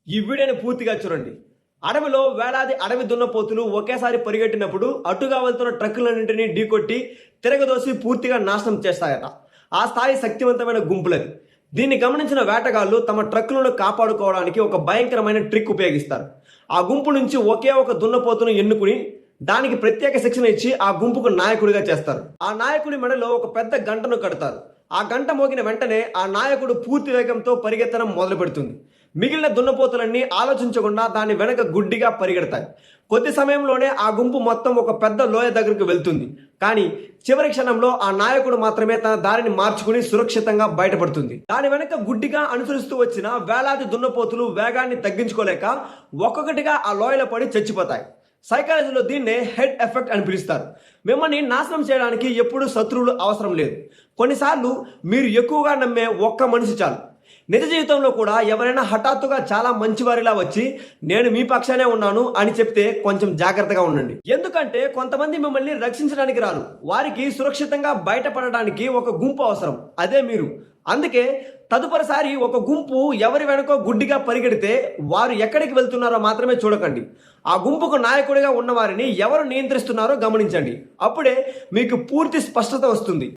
ఈ వీడియోని పూర్తిగా చూడండి. అడవిలో వేలాది అడవి దున్నపోతులు ఒకేసారి పరిగెట్టినప్పుడు అటుగా వెళ్తున్న ట్రక్కులన్నింటినీ ఢీకొట్టి తిరగదోసి పూర్తిగా నాశనం చేస్తాయట. ఆ స్థాయి శక్తివంతమైన గుంపులది. దీన్ని గమనించిన వేటగాళ్లు తమ ట్రక్కులను కాపాడుకోవడానికి ఒక భయంకరమైన ట్రిక్ ఉపయోగిస్తారు. ఆ గుంపు నుంచి ఒకే ఒక దున్నపోతును ఎన్నుకుని దానికి ప్రత్యేక శిక్షణ ఇచ్చి ఆ గుంపుకు నాయకుడిగా చేస్తారు. ఆ నాయకుడి మెడలో ఒక పెద్ద గంటను కడతారు. ఆ గంట మోగిన వెంటనే ఆ నాయకుడు పూర్తి వేగంతో పరిగెత్తడం మొదలు పెడుతుంది. మిగిలిన దున్నపోతులన్నీ ఆలోచించకుండా దాని వెనక గుడ్డిగా పరిగెడతాయి. కొద్ది సమయంలోనే ఆ గుంపు మొత్తం ఒక పెద్ద లోయ దగ్గరకు వెళ్తుంది. కానీ చివరి క్షణంలో ఆ నాయకుడు మాత్రమే తన దారిని మార్చుకుని సురక్షితంగా బయటపడుతుంది. దాని వెనక గుడ్డిగా అనుసరిస్తూ వచ్చిన వేలాది దున్నపోతులు వేగాన్ని తగ్గించుకోలేక ఒక్కొక్కటిగా ఆ లోయలో పడి చచ్చిపోతాయి. సైకాలజీలో దీన్నే హెడ్ ఎఫెక్ట్ అని పిలుస్తారు. మిమ్మల్ని నాశనం చేయడానికి ఎప్పుడూ శత్రువులు అవసరం లేదు. కొన్నిసార్లు మీరు ఎక్కువగా నమ్మే ఒక్క మనిషి చాలు. నిజ జీవితంలో కూడా ఎవరైనా హఠాత్తుగా చాలా మంచివారిలా వచ్చి నేను మీ పక్షానే ఉన్నాను అని చెప్తే కొంచెం జాగ్రత్తగా ఉండండి. ఎందుకంటే కొంతమంది మిమ్మల్ని రక్షించడానికి రారు. వారికి సురక్షితంగా బయటపడడానికి ఒక గుంపు అవసరం. అదే మీరు. అందుకే తదుపరిసారి ఒక గుంపు ఎవరి వెనకో గుడ్డిగా పరిగెడితే వారు ఎక్కడికి వెళ్తున్నారో మాత్రమే చూడకండి. ఆ గుంపుకు నాయకుడిగా ఉన్నవారిని ఎవరు నియంత్రిస్తున్నారో గమనించండి. అప్పుడే మీకు పూర్తి స్పష్టత వస్తుంది.